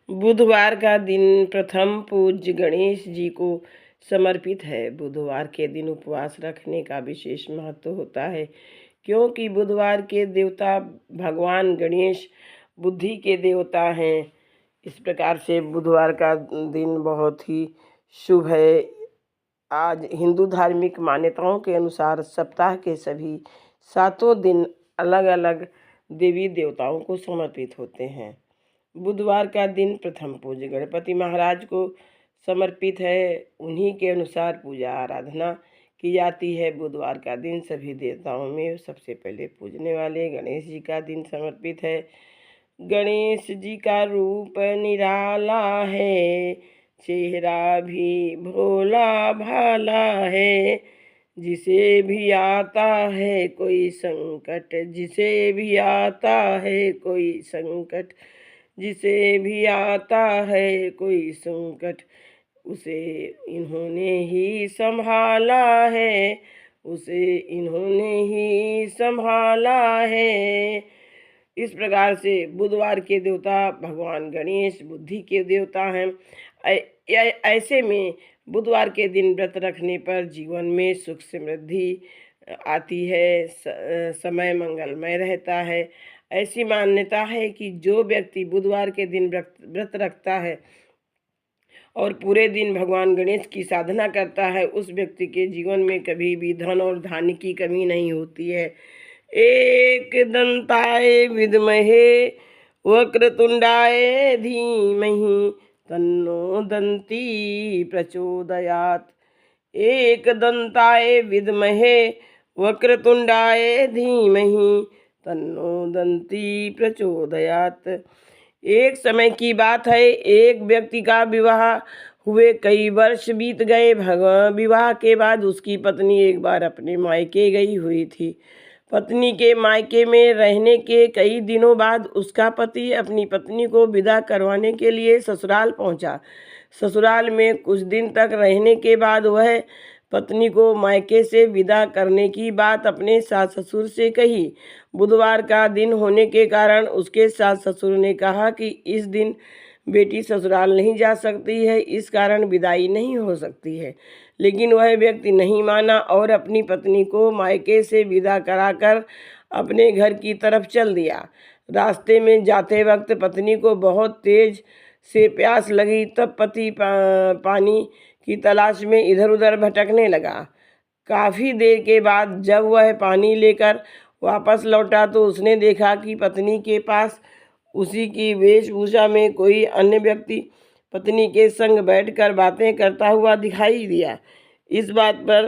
बुधवार का दिन प्रथम पूज्य गणेश जी को समर्पित है। बुधवार के दिन उपवास रखने का विशेष महत्व होता है, क्योंकि बुधवार के देवता भगवान गणेश बुद्धि के देवता हैं। इस प्रकार से बुधवार का दिन बहुत ही शुभ है। आज हिंदू धार्मिक मान्यताओं के अनुसार सप्ताह के सभी 7 दिन अलग अलग देवी देवताओं को समर्पित होते हैं। बुधवार का दिन प्रथम पूज्य गणपति महाराज को समर्पित है। उन्हीं के अनुसार पूजा आराधना की जाती है। बुधवार का दिन सभी देवताओं में सबसे पहले पूजने वाले गणेश जी का दिन समर्पित है। गणेश जी का रूप निराला है, चेहरा भी भोला भाला है। जिसे भी आता है कोई संकट, जिसे भी आता है कोई संकट, जिसे भी आता है कोई संकट, उसे इन्होंने ही संभाला है, उसे इन्होंने ही संभाला है। इस प्रकार से बुधवार के देवता भगवान गणेश बुद्धि के देवता हैं। ऐसे में बुधवार के दिन व्रत रखने पर जीवन में सुख समृद्धि आती है, समय मंगलमय रहता है। ऐसी मान्यता है कि जो व्यक्ति बुधवार के दिन व्रत रखता है और पूरे दिन भगवान गणेश की साधना करता है, उस व्यक्ति के जीवन में कभी भी धन और धान्य की कमी नहीं होती है। एक दंताय विद्महे वक्रतुंडाय धीमहि तन्नो दंती प्रचोदयात्। एक दंताय विद्महे वक्रतुंडाय धीमहि तन्नो दंती प्रचोदयात्। एक समय की बात है, एक व्यक्ति का विवाह हुए कई वर्ष बीत गए। विवाह के बाद उसकी पत्नी एक बार अपने मायके गई हुई थी। पत्नी के मायके में रहने के कई दिनों बाद उसका पति अपनी पत्नी को विदा करवाने के लिए ससुराल पहुंचा। ससुराल में कुछ दिन तक रहने के बाद वह पत्नी को मायके से विदा करने की बात अपने सास ससुर से कही। बुधवार का दिन होने के कारण उसके सास ससुर ने कहा कि इस दिन बेटी ससुराल नहीं जा सकती है, इस कारण विदाई नहीं हो सकती है। लेकिन वह व्यक्ति नहीं माना और अपनी पत्नी को मायके से विदा कराकर अपने घर की तरफ चल दिया। रास्ते में जाते वक्त पत्नी को बहुत तेज से प्यास लगी, तब पति पानी की तलाश में इधर उधर भटकने लगा। काफ़ी देर के बाद जब वह पानी लेकर वापस लौटा तो उसने देखा कि पत्नी के पास उसी की वेशभूषा में कोई अन्य व्यक्ति पत्नी के संग बैठकर बातें करता हुआ दिखाई दिया। इस बात पर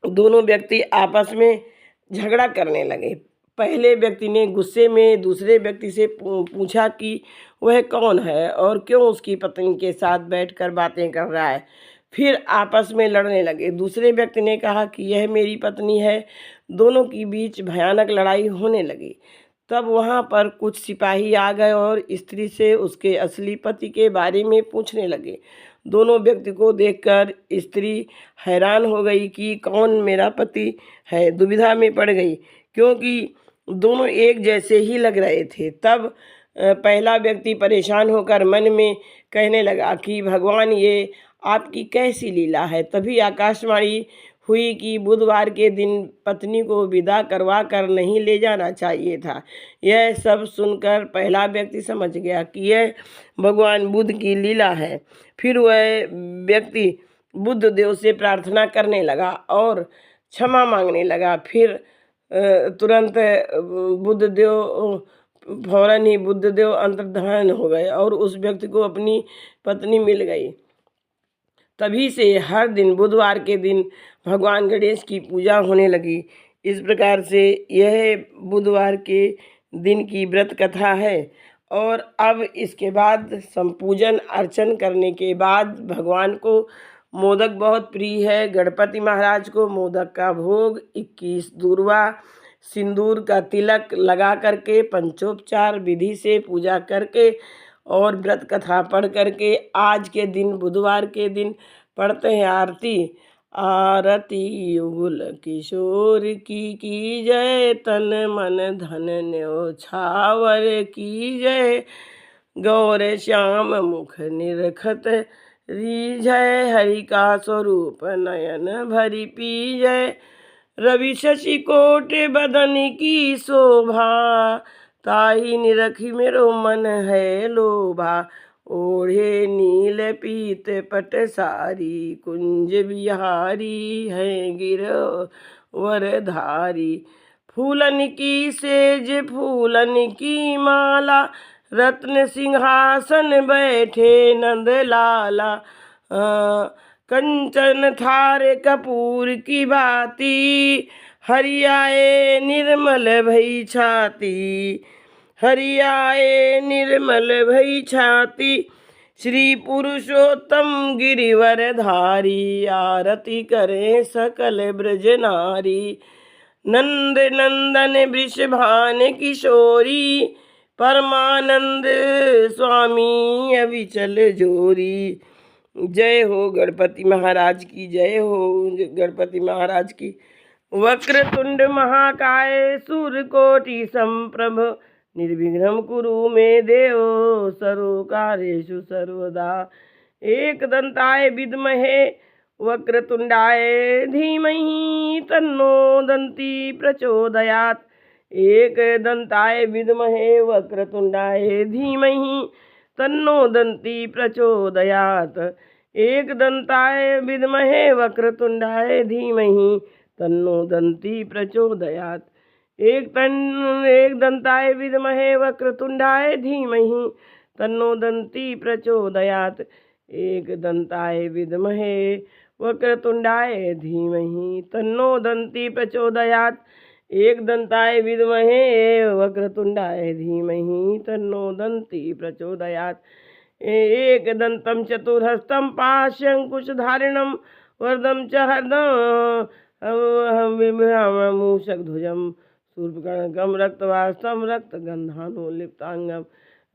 दोनों व्यक्ति आपस में झगड़ा करने लगे। पहले व्यक्ति ने गुस्से में दूसरे व्यक्ति से पूछा कि वह कौन है और क्यों उसकी पत्नी के साथ बैठकर बातें कर रहा है। फिर आपस में लड़ने लगे। दूसरे व्यक्ति ने कहा कि यह मेरी पत्नी है। दोनों के बीच भयानक लड़ाई होने लगी। तब वहाँ पर कुछ सिपाही आ गए और स्त्री से उसके असली पति के बारे में पूछने लगे। दोनों व्यक्ति को देखकर स्त्री हैरान हो गई कि कौन मेरा पति है। दुविधा में पड़ गई, क्योंकि दोनों एक जैसे ही लग रहे थे। तब पहला व्यक्ति परेशान होकर मन में कहने लगा कि भगवान, ये आपकी कैसी लीला है। तभी आकाशवाणी हुई कि बुधवार के दिन पत्नी को विदा करवा कर नहीं ले जाना चाहिए था। यह सब सुनकर पहला व्यक्ति समझ गया कि यह भगवान बुद्ध की लीला है। फिर वह व्यक्ति बुद्ध देव से प्रार्थना करने लगा और क्षमा मांगने लगा। फिर तुरंत फौरन ही बुद्ध देव अंतर्धान हो गए और उस व्यक्ति को अपनी पत्नी मिल गई। तभी से हर दिन बुधवार के दिन भगवान गणेश की पूजा होने लगी। इस प्रकार से यह बुधवार के दिन की व्रत कथा है। और अब इसके बाद संपूजन अर्चन करने के बाद भगवान को मोदक बहुत प्रिय है। गणपति महाराज को मोदक का भोग 21 दूर्वा सिंदूर का तिलक लगा करके पंचोपचार विधि से पूजा करके और व्रत कथा पढ़ करके आज के दिन बुधवार के दिन पढ़ते हैं आरती। आरती युगल किशोर की जय, तन मन धन न्योछावर की जय। गौर श्याम मुख निरखत रीझय, हरि का स्वरूप नयन भरी पीजय। रवि शशि कोट बदन की शोभा, ताही निरखी मेरो मन है लोभा। ओढ़े नील पीत पट सारी, कुंज बिहारी है गिरवरधारी। फूलन की सेज फूलन की माला, रत्न सिंहासन बैठे नंद लाला। कंचन थार कपूर की बाती, हरियाए निर्मल भई छाती। हरियाए निर्मल भई छाती, श्री पुरुषोत्तम गिरिवर धारी। आरती करें सकल ब्रज नारी, नंद नंदन वृषभान किशोरी। परमानंद स्वामी अविचल जोरी। जय हो गणपति महाराज की, जय हो गणपति महाराज की। वक्रतुंड महाकाय सूर्यकोटि समप्रभ, निर्विघ्नं कुरु मे देव सर्वकार्येषु सर्वदा। एकदंताय विद्महे वक्रतुंडाय धीमहि, तन्नो दन्ती प्रचोदयात्। एकदंताय विद्महे वक्रतुंडाय धीमहि, तन्नो दन्ती प्रचोदयात्। एकदंताय विद्महे वक्रतुंडाय धीमहि, तन्नो दन्ती प्रचोदयात्। एकदंताय विद्महे वक्रतुंडाय धीमहि, तन्नो दन्ती प्रचोदयात्। एकदंताय विद्महे वक्रतुंडाय धीमहि, तन्नो दन्ती प्रचोदयात्। एकदंताय विद्महे वक्रतुंडाय धीमहि, तन्नो दन्ती प्रचोदयात्। एकदन्तं चतुर्हस्तं पाशंकुशधारिणं, वरदं च मूषकध्वजं, शूर्पकर्णकं रक्तवासं रक्तगन्धानुलिप्तांगं।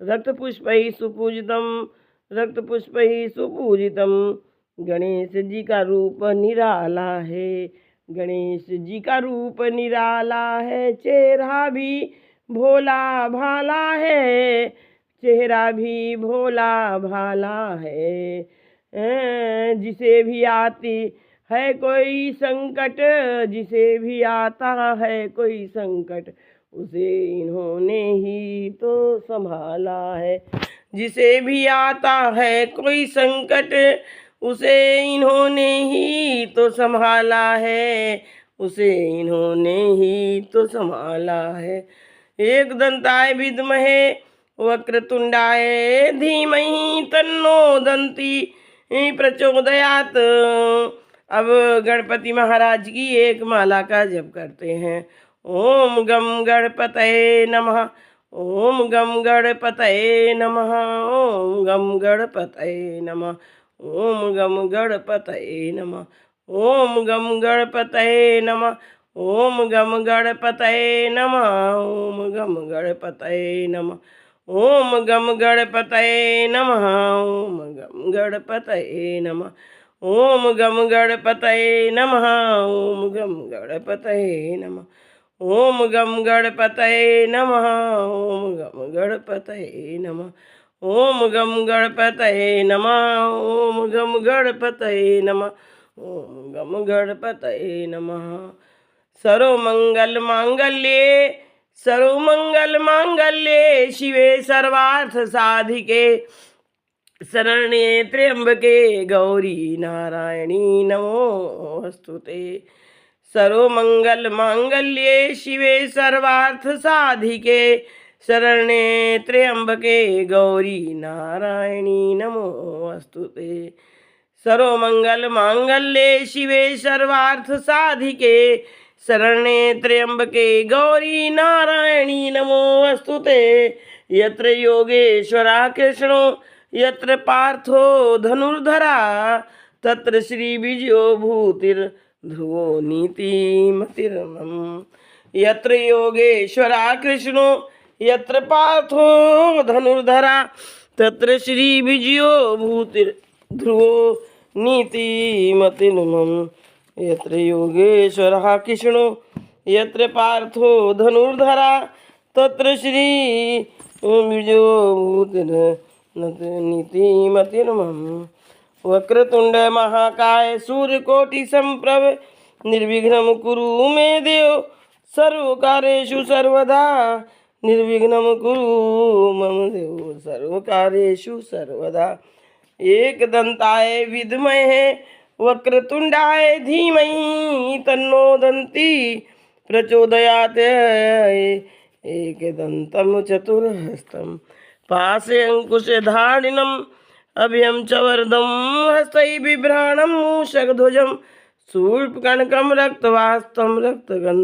रक्तपुष्पैः सुपूजितं, रक्तपुष्पैः सुपूजितं। गणेश जी का रूप निराला है, गणेश जी का रूप निराला है। चेहरा भी भोला भाला है, चेहरा भी भोला भाला है। जिसे भी आती है कोई संकट, जिसे भी आता है कोई संकट, उसे इन्होंने ही तो संभाला है। जिसे भी आता है कोई संकट, उसे इन्होंने ही तो संभाला है, उसे इन्होंने ही तो संभाला है। एकदंताय विद्महे वक्रतुंडाय धीमहि, तन्नो दन्ती प्रचोदयात्। अब गणपति महाराज की एक माला का जप करते हैं। ओम गम गणपतये नमः, ओम गम गणपतये नमः, ओम गम गणपतये नमः, ओम गम गणपतये नमः, ओम गम गणपतये नमः, ओम गम गणपतये नमः, ओम गम गणपतये नमः, ओम गम गणपतये नमः, ओम गम गणपतये नमः, ओम गम गणपतये नमः, ओम गम गणपतये नमः, ओम गम गणपतये नमः, ओम गम गणपतये नमः, ओम गम गणपतये नमः, ओम गम गणपतये नमः, ओम गम गणपतये नमः। सर्वमंगल मांगल्ये, सर्वमंगल मांगल्ये, शिवे सर्वार्थ साधिके, शरण्ये त्र्यंबके गौरी नारायणी नमोस्तुते। सर्वमंगल मांगल्ये शिवे सर्वार्थ साधिके, शरण्ये त्र्यंबके गौरी नारायणी नमोस्तुते। सर्वमंगल मांगल्ये शिवे सर्वार्थ साधिके, शरण्ये त्र्यंबके गौरी नारायणी नमोस्तुते। यत्र योगेश्वरा कृष्णो, यत्र पार्थो धनुर्धरा, तत्र श्री विजयो भूतिर्ध्रुवो नीतिमतिर्मम। यत्र योगेश्वरा कृष्णो, यत्र पार्थो धनुर्धरा, तत्र श्री विजयो भूतिर्ध्रुवो नीतिमतिर्मम। यत्र योगेश्वरः कृष्णो, यत्र पार्थो धनुर्धरा, तत्र श्री बीजो भूतिर्नीतिमतिर्मम् वक्रतुंड महाकाय सूर्यकोटि संप्रभ निर्विघ्नं कुरु मे देव सर्वकार्येषु सर्वदा निर्विघ्नं कुरु मम देव सर्वकार्येषु सर्वदा एकदन्ताय विद्महे वक्रतुंडाय धीमहि तन्नो दन्ती प्रचोदयात् एकदन्तं चतुर्हस्तं पाशे अंकुशधारिणम् अभयं च वरदं हस्तैः बिभ्राणं मूषकध्वजं शूर्पकर्णकं रक्तवास्तं रक्तगन्धं